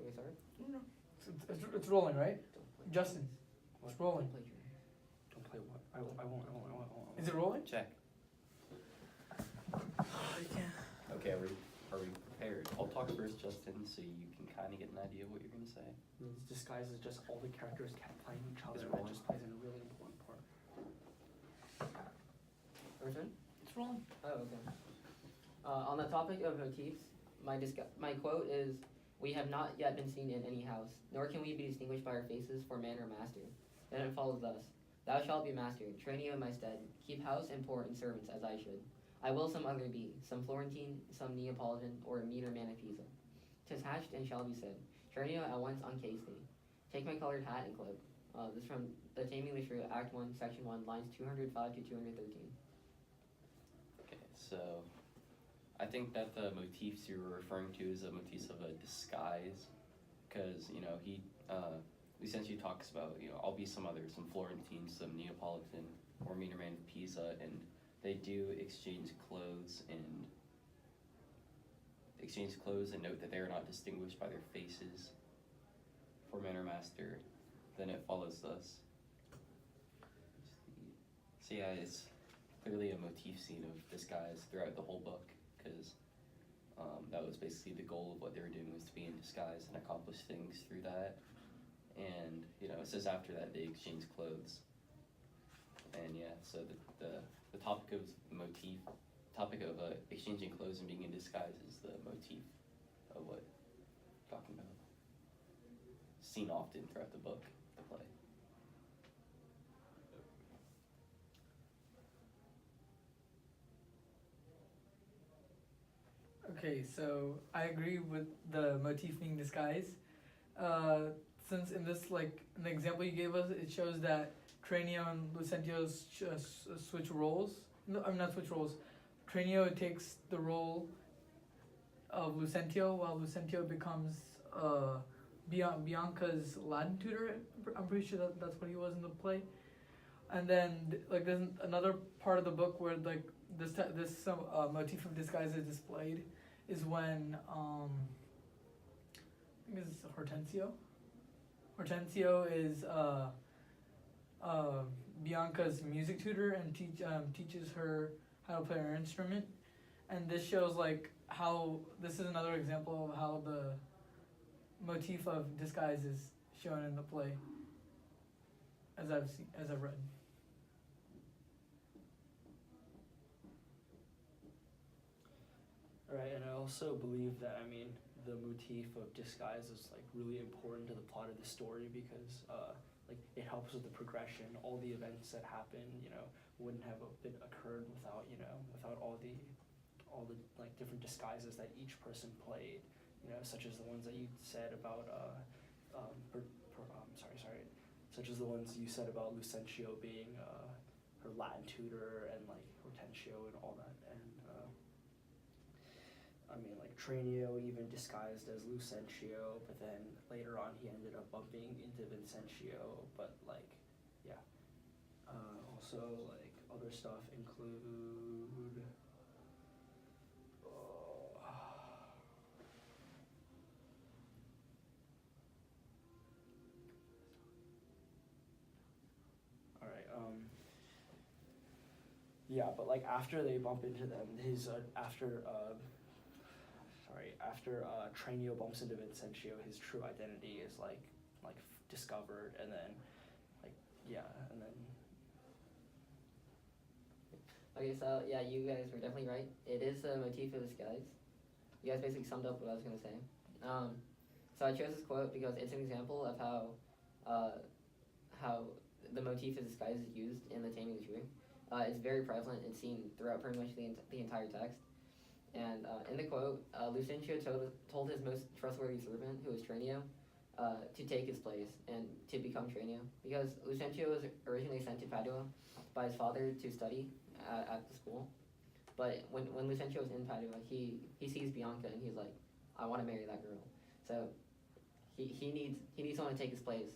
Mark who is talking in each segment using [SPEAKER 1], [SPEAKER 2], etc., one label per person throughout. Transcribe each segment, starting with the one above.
[SPEAKER 1] Should we start?
[SPEAKER 2] No. It's rolling, right? Justin, it's rolling.
[SPEAKER 1] Play True.
[SPEAKER 3] Don't play what? I won't.
[SPEAKER 2] Is it rolling?
[SPEAKER 3] Check. Okay, are we prepared? I'll talk first, Justin, so you can kind of get an idea of what you're going to say.
[SPEAKER 4] Means disguise is just all the characters kept playing each other.
[SPEAKER 3] Is it
[SPEAKER 4] That
[SPEAKER 3] rolling?
[SPEAKER 4] just plays in a really important part.
[SPEAKER 1] Our turn?
[SPEAKER 2] It's rolling.
[SPEAKER 1] Oh, okay. On the topic of motifs, my quote is, "We have not yet been seen in any house, nor can we be distinguished by our faces for man or master." Then it follows thus: "Thou shalt be master, train you in my stead, keep house and poor and servants as I should. I will some other be, some Florentine, some Neapolitan, or a meaner man of Pisa. 'Tis hatched and shall be said, Trinio at once uncase thee. Take my colored hat and cloak." This is from The Taming of the Shrew, Act 1, Section 1, lines 205 to 213.
[SPEAKER 3] Okay, so I think that the motifs you were referring to is a motif of a disguise, because he essentially talks about I'll be some other, some Florentine, some Neapolitan, or meaner man of Pisa, and they do exchange clothes and note that they are not distinguished by their faces for man or master. Then it follows thus. So yeah, it's clearly a motif scene of disguise throughout the whole book, because that was basically the goal of what they were doing, was to be in disguise and accomplish things through that. And it says after that they exchange clothes. And yeah, so the topic of exchanging clothes and being in disguise is the motif of what I'm talking about. Seen often throughout the book, the play.
[SPEAKER 2] Okay, so I agree with the motif being disguise. Since in this, in the example you gave us, it shows that Tranio and Lucentio switch roles. No, I'm not switch roles. Tranio takes the role of Lucentio, while Lucentio becomes Bianca's Latin tutor. I'm pretty sure that's what he was in the play. And then there's another part of the book where this motif of disguise is displayed, is when I think it's Hortensio. Hortensio is Bianca's music tutor and teaches her how to play her instrument, and this shows how this is another example of how the motif of disguise is shown in the play, as I've read.
[SPEAKER 4] Right, and I also believe that the motif of disguise is really important to the plot of the story, because it helps with the progression. All the events that happen, wouldn't have been occurred without all the different disguises that each person played. Such as the ones that you said about such as the ones you said about Lucentio being her Latin tutor, and Hortensio and all that, and Tranio even disguised as Lucentio, but then later on he ended up bumping into Vincentio, but yeah. Also other stuff include alright, yeah, but after they bump into them, after Tranio bumps into Vincentio, his true identity is discovered, and then and then.
[SPEAKER 1] Okay, so yeah, you guys were definitely right. It is a motif of disguise. You guys basically summed up what I was gonna say. So I chose this quote because it's an example of how the motif of disguise is used in The Taming of the Shrew. It's very prevalent and seen throughout pretty much the entire text. And in the quote, Lucentio told his most trustworthy servant, who was Tranio, to take his place and to become Tranio, because Lucentio was originally sent to Padua by his father to study at the school. But when Lucentio was in Padua, he sees Bianca and he's like, I want to marry that girl. So he needs someone to take his place,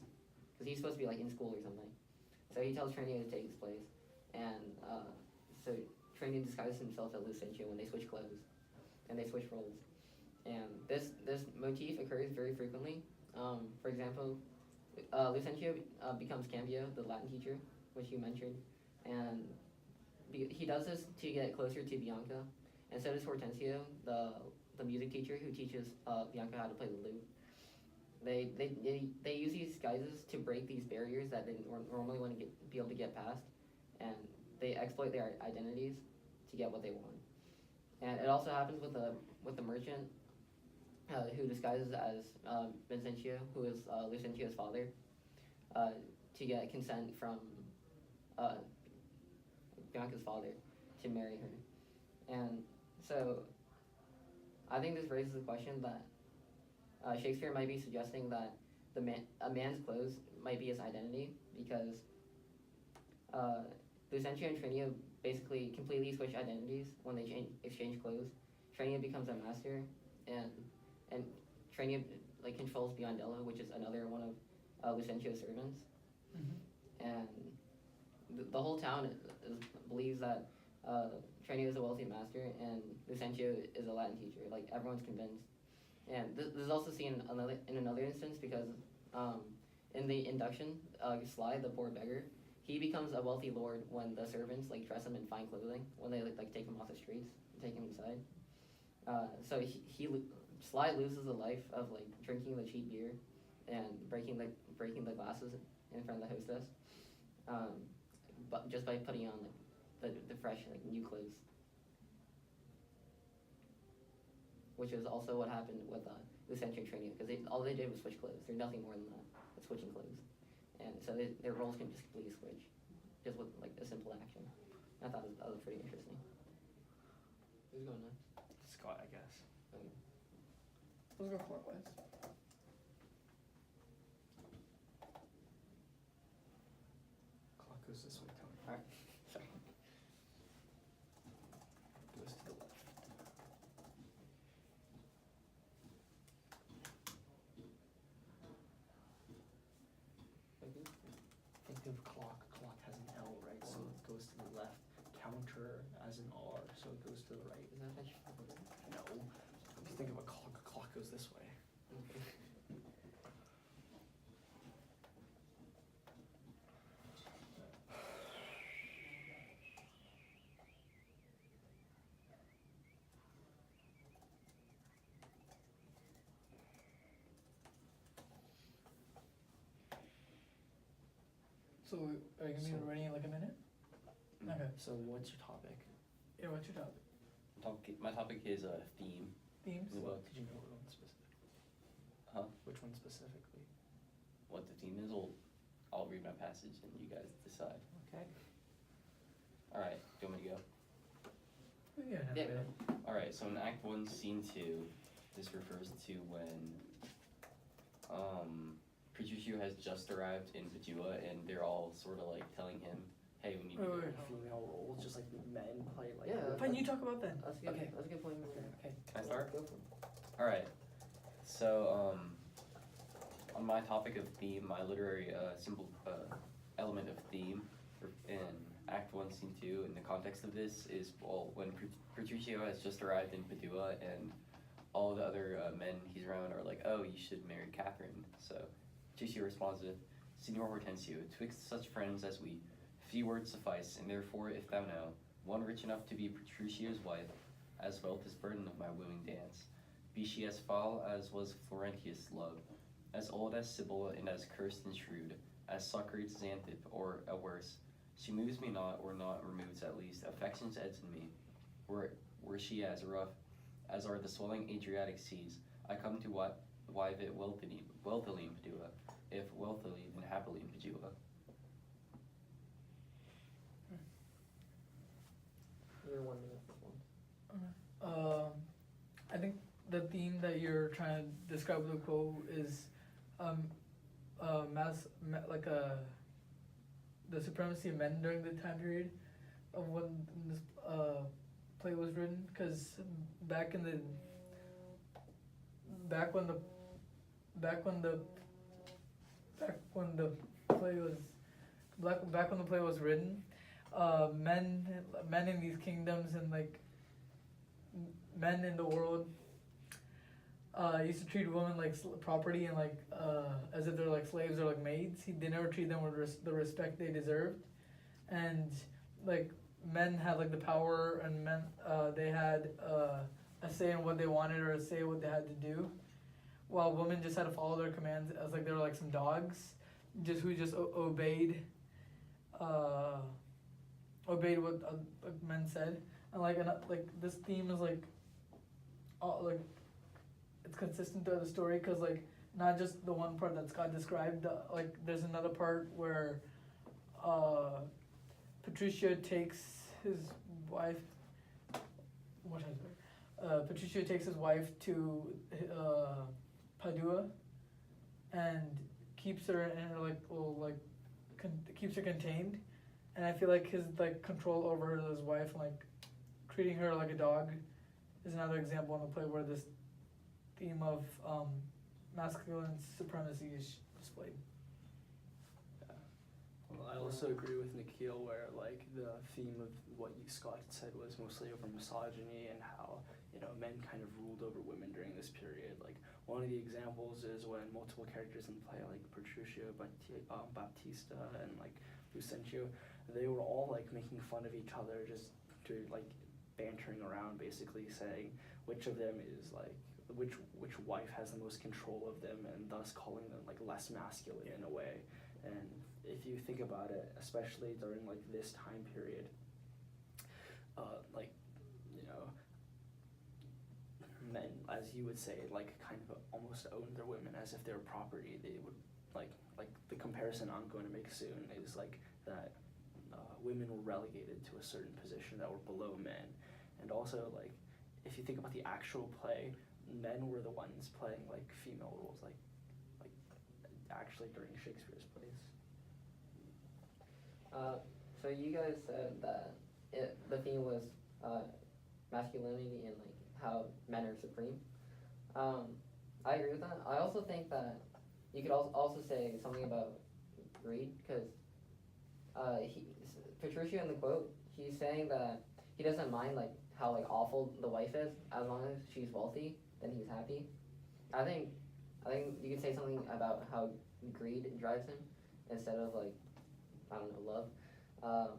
[SPEAKER 1] because he's supposed to be in school or something. So he tells Tranio to take his place, and so Tranio disguises himself as Lucentio when they switch clothes, and they switch roles. and this motif occurs very frequently. For example, Lucentio becomes Cambio, the Latin teacher, which you mentioned, and he does this to get closer to Bianca, and so does Hortensio, the music teacher who teaches Bianca how to play the lute. They use these disguises to break these barriers that they normally want to be able to get past, and they exploit their identities to get what they want. And it also happens with the merchant who disguises as Vincentio, who is Lucentio's father, to get consent from Bianca's father to marry her. And so I think this raises the question that Shakespeare might be suggesting that a man's clothes might be his identity, because Lucentio and Trinio basically completely switch identities when they exchange clothes. Trinio becomes a master, and Trinio like controls Biondello, which is another one of Lucentio's servants. And the whole town believes that Trinio is a wealthy master and Lucentio is a Latin teacher. Like, everyone's convinced. And this is also seen in another instance, because in the induction, Sly, the poor beggar, he becomes a wealthy lord when the servants like dress him in fine clothing, when they like take him off the streets and take him inside. So Sly loses the life of like drinking the cheap beer and breaking the glasses in front of the hostess, but just by putting on like the fresh like new clothes, which is also what happened with Lucentio and Trinio, because all they did was switch clothes. There's nothing more than that, but switching clothes, and so their roles can just completely switch, just with like a simple action. I thought that was pretty interesting. Who's going next?
[SPEAKER 4] Scott, I guess.
[SPEAKER 1] Okay.
[SPEAKER 2] Let's go clockwise.
[SPEAKER 4] Clock goes this way, Tony.
[SPEAKER 1] All right. Sorry.
[SPEAKER 4] Goes to the left. Think of clock. Clock has an L, right? So it goes to the left. Counter as an R, so it goes to the right.
[SPEAKER 1] Is that how
[SPEAKER 4] No. If you think of a clock goes this way.
[SPEAKER 1] Okay.
[SPEAKER 2] So are you gonna be
[SPEAKER 4] So-
[SPEAKER 2] ready in like a minute? Okay.
[SPEAKER 4] So what's your topic?
[SPEAKER 2] Yeah, what's your topic?
[SPEAKER 3] My topic is a theme.
[SPEAKER 2] Themes?
[SPEAKER 3] The book.
[SPEAKER 4] Did you know what one specific?
[SPEAKER 3] Huh?
[SPEAKER 4] Which one specifically?
[SPEAKER 3] What the theme is? Well, I'll read my passage and you guys decide.
[SPEAKER 4] Okay.
[SPEAKER 3] All right. Do you want me to go?
[SPEAKER 2] Yeah.
[SPEAKER 1] Yeah.
[SPEAKER 3] All right. So in Act 1, Scene 2, this refers to when Petruchio has just arrived in Padua, and they're all sort of like telling him, "Hey, we need to."
[SPEAKER 2] Wait.
[SPEAKER 4] Female roles, just like men play like.
[SPEAKER 1] Yeah.
[SPEAKER 2] Fine, you talk about that.
[SPEAKER 1] That's a good.
[SPEAKER 4] Okay.
[SPEAKER 1] That's a good point.
[SPEAKER 4] Okay.
[SPEAKER 3] Can I start?
[SPEAKER 1] Go for it.
[SPEAKER 3] All right. So on my topic of theme, my literary simple element of theme in Act 1, Scene 2, in the context of this is, well, when Petruchio has just arrived in Padua and all the other men he's around are like, "Oh, you should marry Catherine." So Petruchio responds with, "Signor Hortensio, twixt such friends as we, few words suffice, and therefore, if thou know, one rich enough to be Petruchio's wife, as wealth is burden of my wooing dance. Be she as foul as was Florentius' love, as old as Sibyl and as cursed and shrewd, as Socrates' Xanthippe, or a worse. She moves me not, or not removes at least, affection's edge in me. Were she as rough as are the swelling Adriatic seas, I come to wive it wealthily in Padua, if wealthily, then happily in Padua."
[SPEAKER 1] You're 1 minute for one.
[SPEAKER 2] I think the theme that you're trying to describe with the quote is the supremacy of men during the time period of when this play was written. Because back when the play was written, men in these kingdoms and like men in the world used to treat women like property and like as if they're like slaves or like maids. They never treat them with the respect they deserved, and like men had like the power, and men they had a say in what they wanted or a say what they had to do, while women just had to follow their commands as like they were like some dogs, who just obeyed obeyed what men said, and like this theme is like like it's consistent throughout the story, because like not just the one part that Scott described, like there's another part where Patricio takes his wife. What is it? Patricio takes his wife to Padua, and keeps her in her keeps her contained, and I feel like his like control over his wife and like treating her like a dog is another example in the play where this theme of masculine supremacy is displayed.
[SPEAKER 4] Well, I also agree with Nikhil where like the theme of what Scott said was mostly over misogyny and how, you know, men kind of ruled over women during this period. Like one of the examples is when multiple characters in the play, like Petruchio, Baptista, and like Lucentio, they were all like making fun of each other, just to like bantering around, basically saying which of them is like which wife has the most control of them, and thus calling them like less masculine in a way. And if you think about it, especially during like this time period, like, you know, men, as you would say, like kind of almost own their women as if they're property. They would like the comparison I'm going to make soon is like that women were relegated to a certain position that were below men. And also, like, if you think about the actual play, men were the ones playing like female roles, like actually during Shakespeare's plays.
[SPEAKER 1] So you guys said that the theme was masculinity and like how men are supreme. I agree with that. I also think that you could also say something about greed, because Petruchio in the quote, he's saying that he doesn't mind like how like awful the wife is as long as she's wealthy, then he's happy. I think you could say something about how greed drives him instead of like, I don't know, love.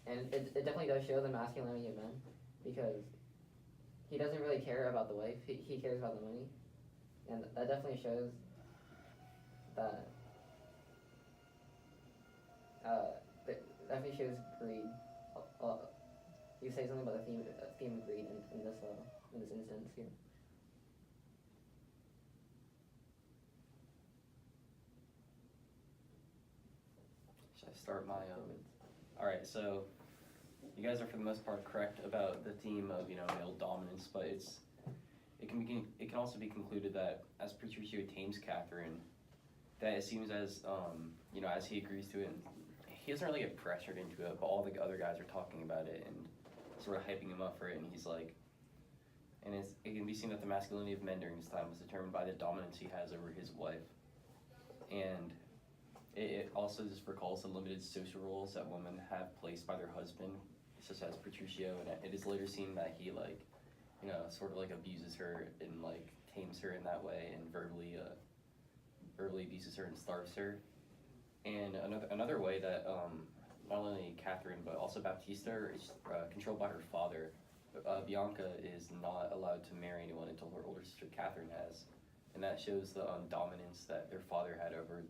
[SPEAKER 1] And it definitely does show the masculinity of men, because he doesn't really care about the wife, he cares about the money. And that definitely shows that definitely shows greed. You say something about the theme of greed in this instance here.
[SPEAKER 3] Should I start my Alright, so you guys are for the most part correct about the theme of, you know, male dominance, but it can also be concluded that as Petruchio tames Catherine, that it seems as you know, as he agrees to it, and he doesn't really get pressured into it, but all the other guys are talking about it and sort of hyping him up for it, and he's like, and it can be seen that the masculinity of men during this time was determined by the dominance he has over his wife, and it also just recalls the limited social roles that women have placed by their husband, such as Petruchio, and it is later seen that he, like, you know, sort of like abuses her and like tames her in that way, and verbally abuses her and starves her. And another way that not only Catherine but also Baptista is controlled by her father. Bianca is not allowed to marry anyone until her older sister Catherine has, and that shows the dominance that their father had over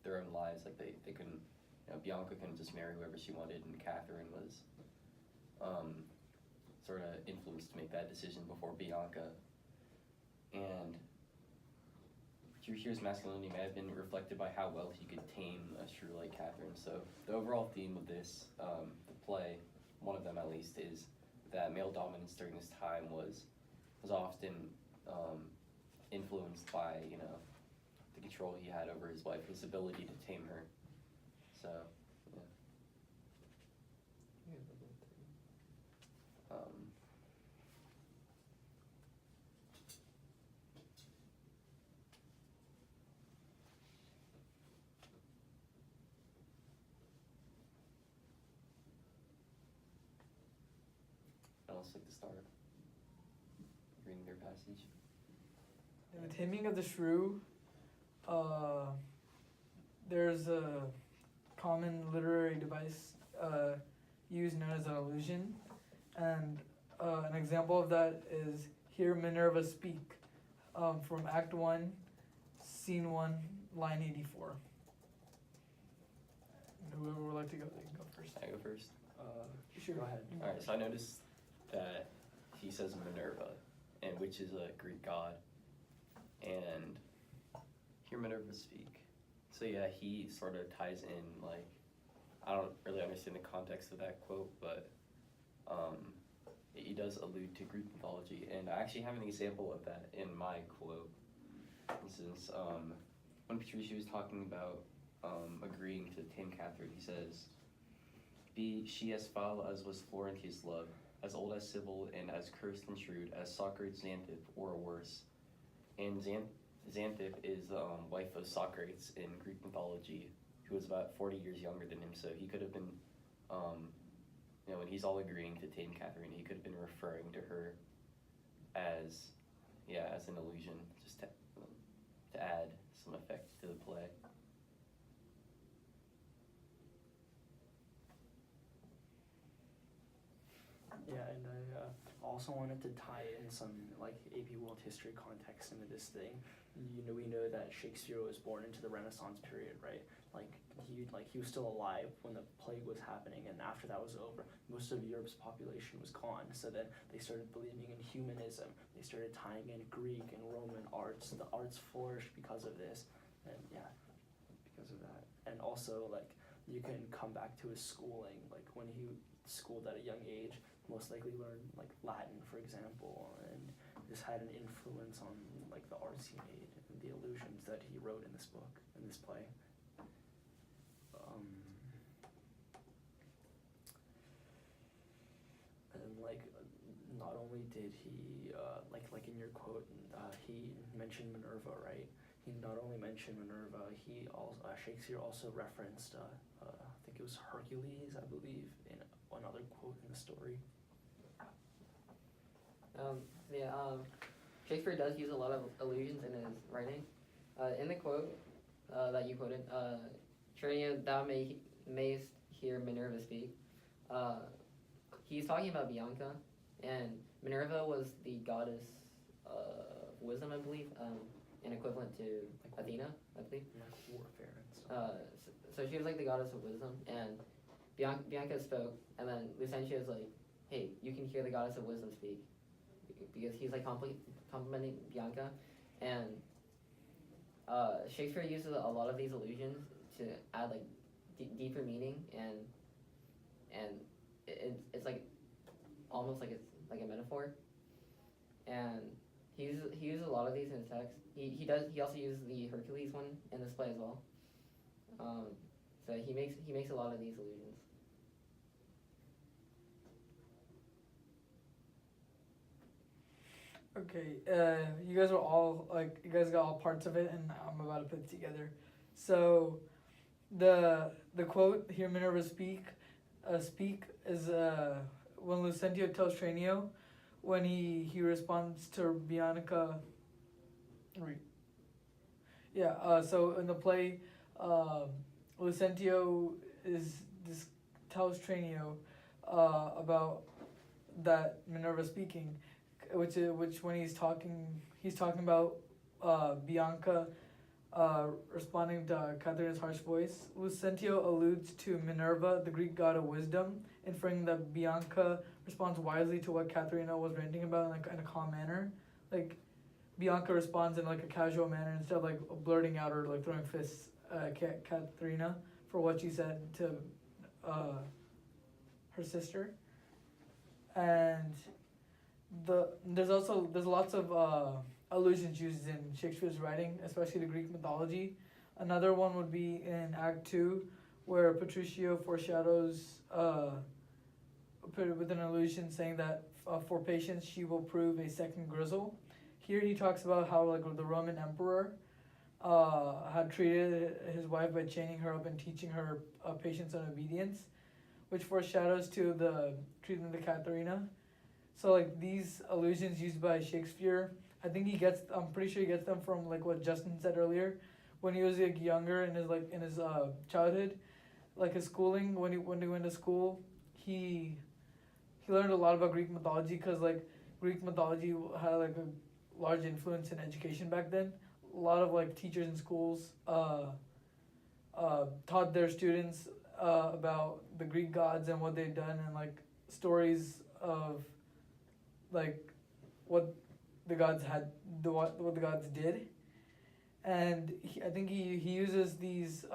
[SPEAKER 3] their own lives. Like they couldn't, you know, Bianca couldn't just marry whoever she wanted, and Catherine was sort of influenced to make that decision before Bianca. And Petruchio's masculinity may have been reflected by how well he could tame a shrew like Catherine. So the overall theme of this, the play, one of them at least, is that male dominance during this time was often influenced by, you know, the control he had over his wife, his ability to tame her. So, yeah. I'll like to start reading their passage.
[SPEAKER 2] The Taming of the Shrew, there's a common literary device used known as an illusion, and an example of that is Hear Minerva Speak, from Act 1, Scene 1, line 84. Whoever would like to go, they can go first.
[SPEAKER 3] I go first.
[SPEAKER 2] Sure.
[SPEAKER 4] Go ahead.
[SPEAKER 3] Alright, so I noticed that he says Minerva, and which is a Greek god, and hear Minerva speak. So yeah, he sort of ties in, like, I don't really understand the context of that quote, but he does allude to Greek mythology, and I actually have an example of that in my quote. For instance, when Petrucci was talking about agreeing to tame Catherine, he says, "Be she as foul as was Florentius' love, as old as Sybil, and as cursed and shrewd as Socrates' Xanthippe, or worse." And Xanthippe is the wife of Socrates in Greek mythology, who was about 40 years younger than him, so he could have been, when he's all agreeing to tame Catherine, he could have been referring to her as an illusion, just to add some effect to the play.
[SPEAKER 4] Yeah, and I also wanted to tie in some like AP World History context into this thing. We know that Shakespeare was born into the Renaissance period, right? He was still alive when the plague was happening, and after that was over, most of Europe's population was gone. So then they started believing in humanism. They started tying in Greek and Roman arts. The arts flourished because of this, and because of that. And also, you can come back to his schooling, when he schooled at a young age, most likely learned Latin, for example, and this had an influence on the arts he made and the illusions that he wrote in this book, in this play. And not only did he in your quote, he mentioned Minerva, right? He not only mentioned Minerva, he also Shakespeare also referenced I think it was Hercules, I believe, in another quote in the story.
[SPEAKER 1] Shakespeare does use a lot of illusions in his writing. In the quote that you quoted, Tranio, thou mayst hear Minerva speak. He's talking about Bianca, and Minerva was the goddess of wisdom, I believe, an equivalent to Athena, I believe.
[SPEAKER 4] Warfare and stuff.
[SPEAKER 1] So she was the goddess of wisdom, and Bianca spoke, and then Lucentio is like, hey, you can hear the goddess of wisdom speak, because he's complimenting Bianca, and Shakespeare uses a lot of these illusions to add deeper meaning, and it's almost like it's like a metaphor, and he uses a lot of these in his text. He also uses the Hercules one in this play as well. So he makes a lot of these illusions.
[SPEAKER 2] Okay, you guys are all you guys got all parts of it, and I'm about to put it together. So, the quote "Hear Minerva speak," is when Lucentio tells Tranio, when he responds to Bianca. So in the play, Lucentio tells Tranio about that Minerva speaking, which when he's talking about Bianca responding to Catherine's harsh voice. Lucentio alludes to Minerva, the Greek god of wisdom, inferring that Bianca responds wisely to what Katharina was ranting about in a calm manner. Bianca responds in a casual manner instead of blurting out or throwing fists at Katharina for what she said to her sister. And there's lots of allusions used in Shakespeare's writing, especially to Greek mythology. Another one would be in Act 2, where Petruchio foreshadows with an allusion saying that for patience she will prove a second Grizzle. Here he talks about how the Roman emperor had treated his wife by chaining her up and teaching her patience and obedience, which foreshadows to the treatment of Katharina. So these allusions used by Shakespeare I think I'm pretty sure he gets them from like what Justin said earlier, when he was like younger in his childhood, like his schooling when he went to school, he learned a lot about Greek mythology because like Greek mythology had like a large influence in education back then. A lot of like teachers in schools taught their students about the Greek gods and what they'd done, and like stories of like what the gods had, what the gods did. And I think he uses these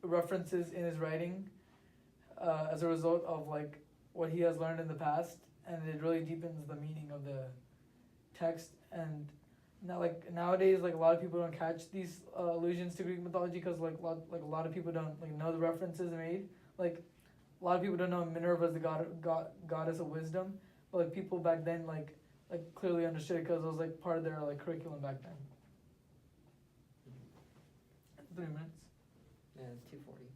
[SPEAKER 2] references in his writing as a result of like what he has learned in the past, and it really deepens the meaning of the text. And now, like nowadays, like a lot of people don't catch these allusions to Greek mythology because like a lot of people don't like know the references made. Like a lot of people don't know Minerva as the goddess of wisdom, but like people back then like clearly understood because it was like part of their like curriculum back then. 3 minutes.
[SPEAKER 1] Yeah, it's 2:40.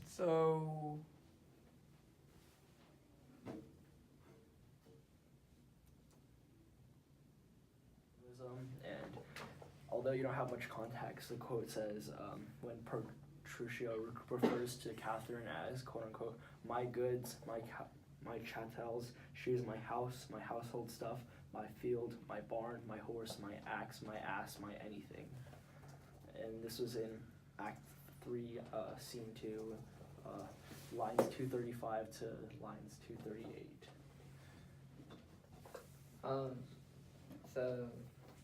[SPEAKER 2] So
[SPEAKER 4] and although you don't have much context, the quote says, when Petruchio refers to Catherine as, quote unquote, my goods, my chattels, she is my house, my household stuff, my field, my barn, my horse, my axe, my ass, my anything. And this was in Act 3, Scene 2, lines 235 to lines 238.
[SPEAKER 1] So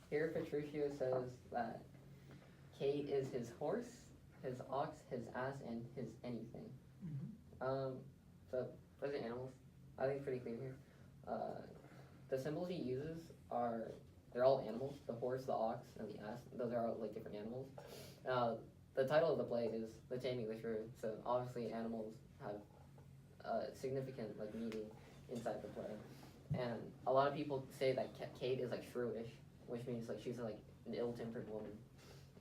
[SPEAKER 1] here Petruchio says that Kate is his horse, his ox, his ass, and his anything. So those are animals. I think it's pretty clear here. The symbols he uses they're all animals. The horse, the ox, and the ass. Those are all like different animals. The title of the play is The Taming of the Shrew. So obviously animals have significant like meaning inside the play. And a lot of people say that Kate is like shrewish, which means like she's like an ill-tempered woman,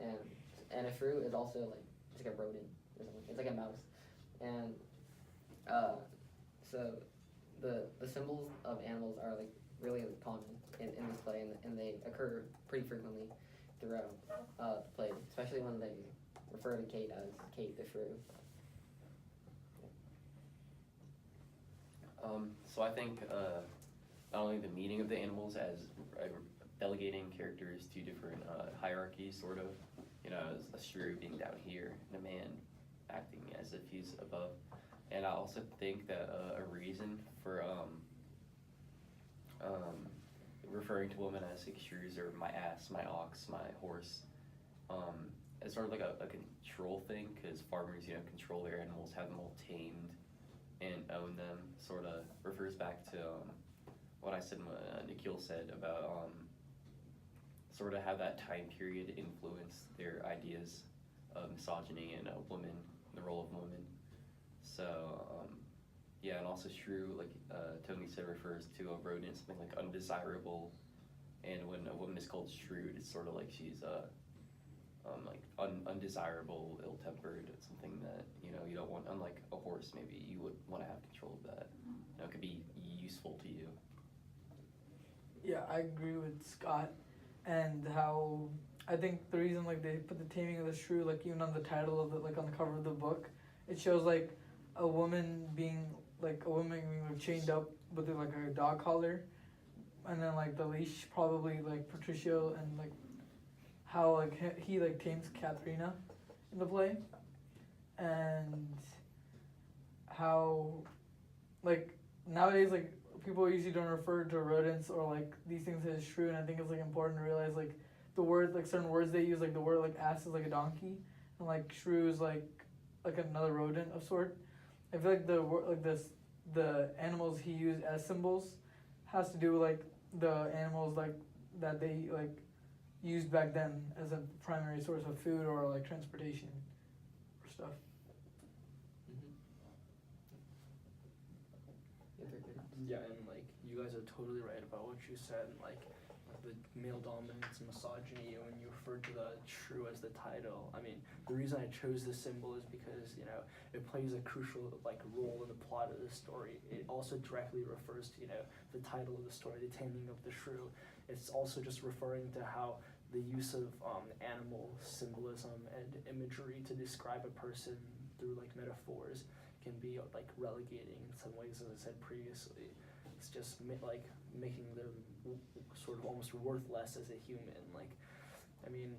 [SPEAKER 1] and a shrew is also like it's like a rodent or something. It's like a mouse, and so the symbols of animals are like really common in this play, and they occur pretty frequently throughout the play, especially when they refer to Kate as Kate the Shrew.
[SPEAKER 3] So I think not only the meaning of the animals as delegating characters to different hierarchies, sort of, you know, as a shrew being down here and a man acting as if he's above. And I also think that a reason for referring to women as like shrews or my ass, my ox, my horse, it's sort of like a control thing, because farmers, you know, control their animals, have them all tamed and own them. Sort of refers back to what I said, Nikhil said about sort of how that time period influenced their ideas of misogyny and women, the role of women. So yeah, and also shrew, like Tony said, refers to a rodent, something like undesirable. And when a woman is called shrewd, it's sort of like she's like undesirable, ill-tempered. It's something that, you know, you don't want. Unlike a horse, maybe you would want to have control of that. You know, it could be useful to you.
[SPEAKER 2] yeah, I agree with Scott, and how I think the reason like they put the Taming of the Shrew like even on the title of the like on the cover of the book, it shows like a woman being like chained up with like a dog collar, and then like the leash probably like Petruchio, and like how like he like tames Katharina in the play, and how like nowadays like people usually don't refer to rodents or like these things as shrew, and I think it's like important to realize like the word, like certain words they use, like the word like ass is like a donkey, and like shrew is like another rodent of sort. I feel like the word like the animals he used as symbols has to do with like the animals like that they like used back then as a primary source of food or like transportation or stuff.
[SPEAKER 4] Yeah, and like you guys are totally right about what you said. And, like the male dominance and misogyny when you refer to the shrew as the title. I mean, the reason I chose this symbol is because, you know, it plays a crucial like role in the plot of the story. It also directly refers to, you know, the title of the story, The Taming of the Shrew. It's also just referring to how the use of animal symbolism and imagery to describe a person through like metaphors can be like relegating in some ways, as I said previously. It's just like making them sort of almost worthless as a human. Like, I mean,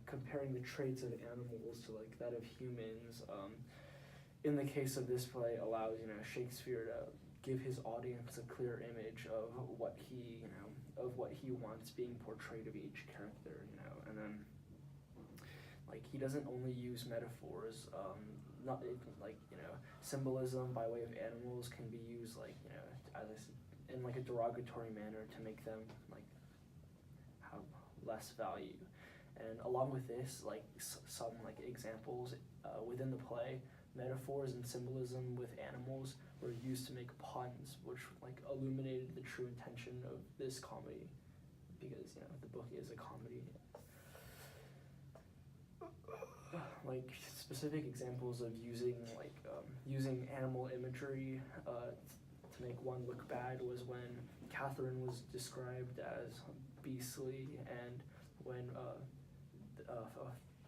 [SPEAKER 4] comparing the traits of animals to like that of humans, in the case of this play, allows, you know, Shakespeare to give his audience a clear image of what he, you know, of what he wants being portrayed of each character, you know, and then like he doesn't only use metaphors, not like, you know, symbolism by way of animals can be used like, you know, in like a derogatory manner to make them like have less value. And along with this, like some like examples within the play, metaphors and symbolism with animals were used to make puns, which like illuminated the true intention of this comedy, because, you know, the book is a comedy. Like specific examples of using like using animal imagery to make one look bad was when Catherine was described as beastly, and when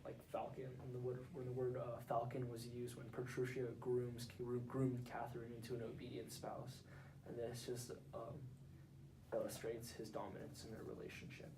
[SPEAKER 4] like falcon, when the word falcon was used when Petruchio groomed Catherine into an obedient spouse, and this just illustrates his dominance in their relationship.